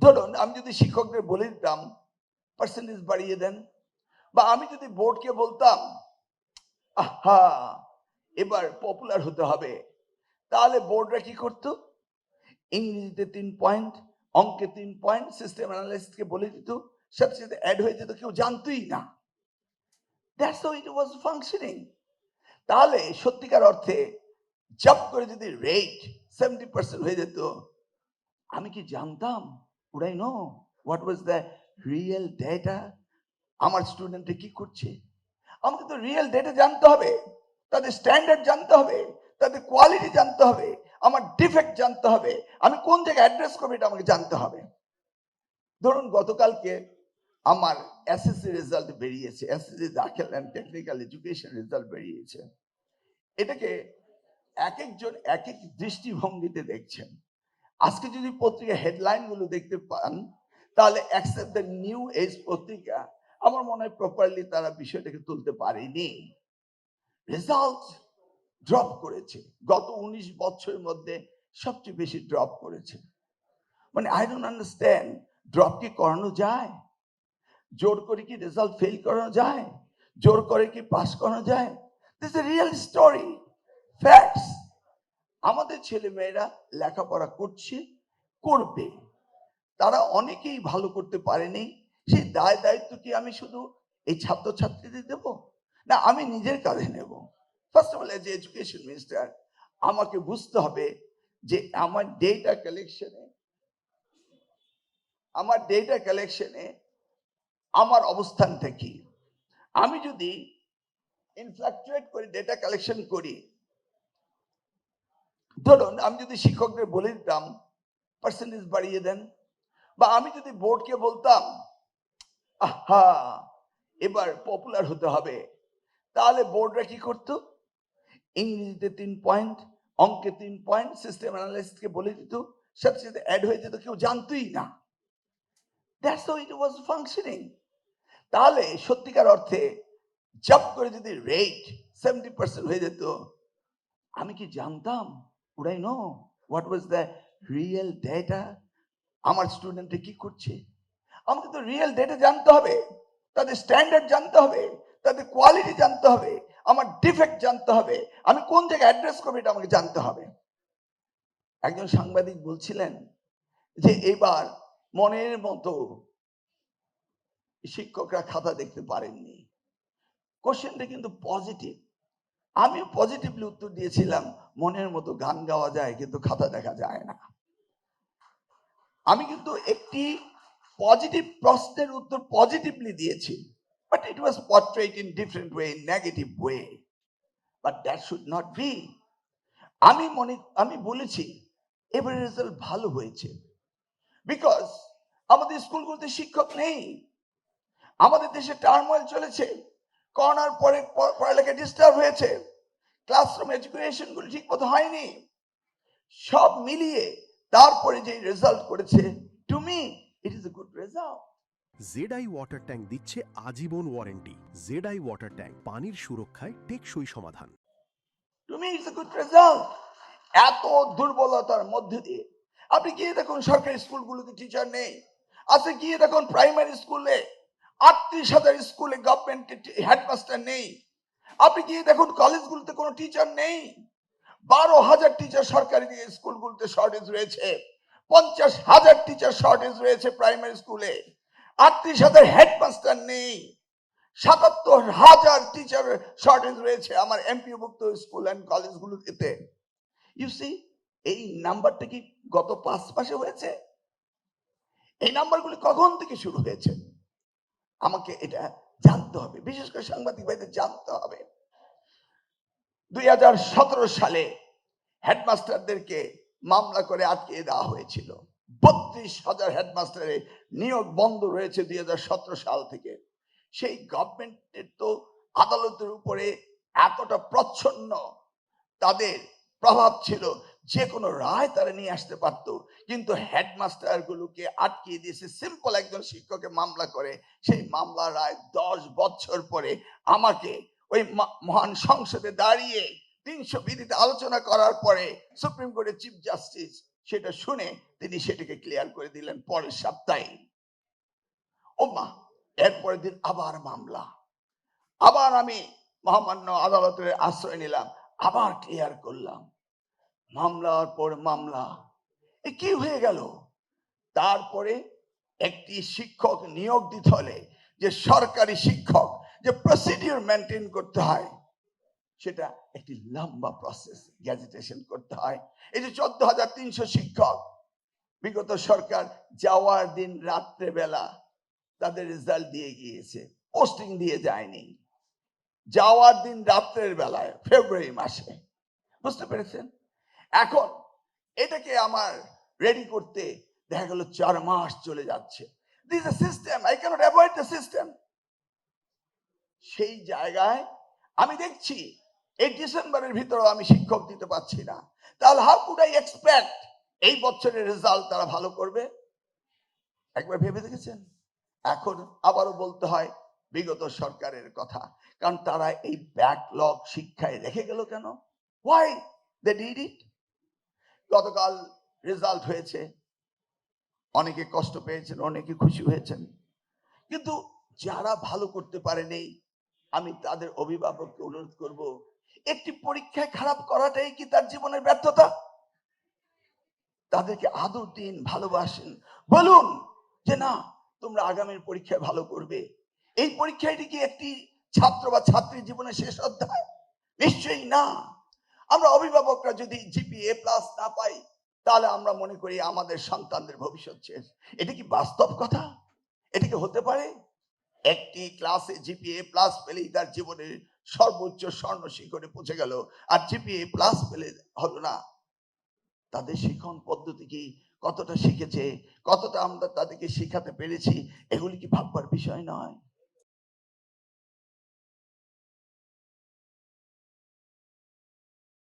ধরুন আমি যদি শিক্ষকদের বলে দিতাম পার্সেন্টেজ বাড়িয়ে দেন, বা আমি যদি বোর্ডকে বলতাম আহা এবার পপুলার হতে হবে, তাহলে বোর্ডরা কি করতো? ইংরেজিতে 3 পয়েন্ট, অঙ্কে 3 পয়েন্ট, সিস্টেম অ্যানালিস্টকে বলে দিত, সাথে সাথে অ্যাড হয়ে যেত, কেউ জানতোই না। That's how it was functioning. তাহলে সত্যিকার অর্থে জব করে যদি রেট 70% হয়ে যেত, আমি কি জানতাম? would I know what was the real data? আমার স্টুডেন্টে কি করছে? আমাকে তো রিয়েল ডেটা জানতে হবে, তাদের স্ট্যান্ডার্ড জানতে হবে, তাদের কোয়ালিটি জানতে হবে, আমার ডিফেক্ট জানতে হবে, আমি কোন জায়গায় অ্যাড্রেস করবো এটা আমাকে জানতে হবে। ধরুন গতকালকে আমার এসএসসি রেজাল্ট বেরিয়েছে, এসএসসি দাখিল অ্যান্ড টেকনিক্যাল এডুকেশন রেজাল্ট বেরিয়েছে। এটাকে এক একজন এক এক দৃষ্টিভঙ্গিতে দেখছেন। আজকে যদি পত্রিকা হেডলাইন গুলো দেখতে পান, তাহলে অ্যাকসেপ্ট দ্য নিউ এজ পত্রিকা আমার মনে হয় প্রপারলি তারা বিষয়টাকে তুলতে পারেনি। রেজাল্ট ড্রপ করেছে, গত 19 বছরের মধ্যে সবচেয়ে বেশি ড্রপ করেছে। মানে আই ডোন্ট আন্ডারস্ট্যান্ড, ড্রপ কি করানো যায়? জোর করে কি রেজাল্ট ফেল করানো যায়? জোর করে কি পাস করানো যায়? This is a real story, facts. আমাদের ছেলে মেয়েরা লেখাপড়া করছে, করবে, তারা অনেকেই ভালো করতে পারেনি। সেই দায় দায়িত্ব কি আমি শুধু এই ছাত্রছাত্রীদের দেব? না, আমি নিজের কাঁধে নেব। First of all as education minister আমাকে বুঝতে হবে যে আমার ডেটা কালেকশনে আমার অবস্থানটা কি। আমি যদি ইনফ্ল্যাকচুয়েট করে ডেটা কালেকশন করি, ধরুন আমি যদি শিক্ষকদের বলে দিতাম পার্সেন্টেজ বাড়িয়ে দেন, বা আমি যদি বোর্ডকে বলতাম আহা এবার পপুলার হতে হবে, তাহলে বোর্ডরা কি করতো? ইংরেজিতে 3 পয়েন্ট, অঙ্কে 3 পয়েন্ট, সিস্টেম অ্যানালিস্টকে বলে দিত, সাথে সাথে অ্যাড হয়ে যেত, কেউ জানতোই না। That's how it was functioning. তাহলে সত্যিকার অর্থে জব করে যদি রেট 70% হয়ে যেত, আমি কি জানতাম? would I know what was the real data? আমার স্টুডেন্টে কি করছে? আমাকে তো রিয়েল ডেটা জানতে হবে, তাদের স্ট্যান্ডার্ড জানতে হবে, তাদের কোয়ালিটি জানতে হবে, আমার ডিফেক্ট জানতে হবে, আমি কোন জায়গায় অ্যাড্রেস করবো এটা আমাকে জানতে হবে। একজন সাংবাদিক বলছিলেন যে এবার মনের মতো শিক্ষকরা খাতা দেখতে পারেননি। কোশ্চেনটা কিন্তু পজিটিভ। আমিও পজিটিভলি উত্তর দিয়েছিলাম, মনের মতো গান গাওয়া যায় কিন্তু খাতা দেখা যায় না। আমি কিন্তু একটি পজিটিভ প্রশ্নের উত্তর পজিটিভলি দিয়েছি, but it was portrayed in different way, in negative way, but that should not be. আমি বলেছি এবারে রেজাল্ট ভালো হয়েছে বিকজ আমাদের স্কুলগুলোতে শিক্ষক নেই, আমাদের দেশে টার্মোয়েল চলেছে, করোনার পরে পড়ালেখা ডিস্টার্ব হয়েছে, ক্লাসরুম এডুকেশন গুলো ঠিক মতো হয়নি, সব মিলিয়ে তারপরে যে রেজাল্ট করেছে, to me it is a good result. ZI water tank দিচ্ছে আজীবন ওয়ারেন্টি। জেডআই ওয়াটার ট্যাঙ্ক, পানির সুরক্ষায় টেকসই সমাধান। To me it's a good result. এত দুর্বলতার মধ্যে দিয়ে আপনি গিয়ে দেখুন সরকারি স্কুলগুলোতে টিচার নেই। আজকে গিয়ে দেখুন প্রাইমারি স্কুলে 38,000 স্কুলে গভর্নমেন্ট হেডমাস্টার নেই। আপনি গিয়ে দেখুন কলেজগুলোতে কোনো টিচার নেই। 12,000 টিচার সরকারি স্কুলগুলোতে শর্টেজ রয়েছে, 50,000 টিচার শর্টেজ রয়েছে প্রাইমারি স্কুলে, 38,000 হেডমাস্টার নেই, 77,000 টিচার শর্টেজ রয়েছে আমার এমপিওভুক্ত স্কুল এন্ড কলেজগুলোতে। ইউ সি, এই নাম্বারটা কি গত 5 মাসে হয়েছে? এই নাম্বারগুলি কখন থেকে শুরু হয়েছে? আমাকে এটা জানতে হবে, বিশেষ করে সাংবাদিক ভাইদের জানতে হবে। 2017 সালে হেডমাস্টারদেরকে মামলা করে আটকে দেওয়া হয়েছিল। 32,000 হেডমাস্টারের নিয়োগ বন্ধ রয়েছে 2017 সাল থেকে। সেই গভর্নমেন্টের তো আদালতের উপরে এতটা প্রচ্ছন্ন তাদের প্রভাব ছিল, যে কোনো রায় তারা নিয়ে আসতে পারত, কিন্তু হেডমাস্টার গুলোকে আটকিয়ে দিয়েছে সিম্পল একজন শিক্ষককে মামলা করে। সেই মামলা রায় 10 বছর পরে আমাকে ওই মহান সংসদে দাঁড়িয়ে 300 বিধিতে আলোচনা করার পরে সুপ্রিম কোর্টের চিফ জাস্টিস সেটা শুনে তিনি সেটাকে ক্লিয়ার করে দিলেন পরের সপ্তাহে। ও মা, এরপরের দিন আবার মামলা, আবার আমি মহামান্য আদালতের আশ্রয় নিলাম, আবার ক্লিয়ার করলাম, মামলার পর মামলা, এ কি হয়ে গেল? তারপরে একটি শিক্ষক নিয়োগ দিতে হলে যে সরকারি শিক্ষক যে প্রসিডিউর মেনটেন করতে হয়, সেটা একটি লম্বা প্রসেস, গ্যাজেটেশন করতে হয়। এই যে 14,300 শিক্ষক বিগত সরকার যাওয়ার দিন রাত্রে বেলা তাদের রেজাল্ট দিয়ে গিয়েছে, পোস্টিং দিয়ে যায়নি, যাওয়ার দিন রাত্রের বেলায় ফেব্রুয়ারি মাসে, বুঝতে পেরেছেন? এখন এটাকে আমার রেডি করতে দেখা গেল 4 মাস চলে যাচ্ছে। This a system, I cannot avoid the system. সেই জায়গায় আমি দেখছি এই ডিসেম্বরের ভিতরে আমি শিক্ষক দিতে পারছি না, তাহলে হাউ কুড আই এক্সপেক্ট এই বছরের রেজাল্ট তারা ভালো করবে? একবার ভেবে দেখেছেন? এখন আবারও বলতে হয় বিগত সরকারের কথা, কারণ তারা এই ব্যাকলগ শিক্ষায় রেখে গেল কেন? Why they did it? গতকাল রেজাল্ট হয়েছে, অনেকে কষ্ট পেয়েছেন, অনেকে খুশি হয়েছেন, কিন্তু যারা ভালো করতে পারেনি আমি তাদের অভিভাবককে অনুরোধ করব, একটি পরীক্ষায় খারাপ করাটাই কি তার জীবনের ব্যর্থতা? তাদেরকে আদর দিন, ভালোবাসেন, বলুন যে না, তোমরা আগামীর পরীক্ষায় ভালো করবে। এই পরীক্ষাটি কি একটি ছাত্র বা ছাত্রীর জীবনের শেষ অধ্যায়? নিশ্চয়ই না। আমরা অভিভাবকরা যদি জিপিএ প্লাস না পাই, তাহলে আমরা মনে করি আমাদের সন্তানদের ভবিষ্যৎ শেষ। এটা কি বাস্তব কথা? এটা কি হতে পারে? একটি ক্লাসে জিপিএ প্লাস পেলেই তার জীবনের সর্বোচ্চ স্বর্ণ শিখরে পৌঁছে গেল, আর জিপিএ প্লাস পেলে হলো না? তাদের শিক্ষণ পদ্ধতি কি, কতটা শিখেছে, কতটা আমরা তাদেরকে শেখাতে পেরেছি, এগুলি কি ভাববার বিষয় নয়?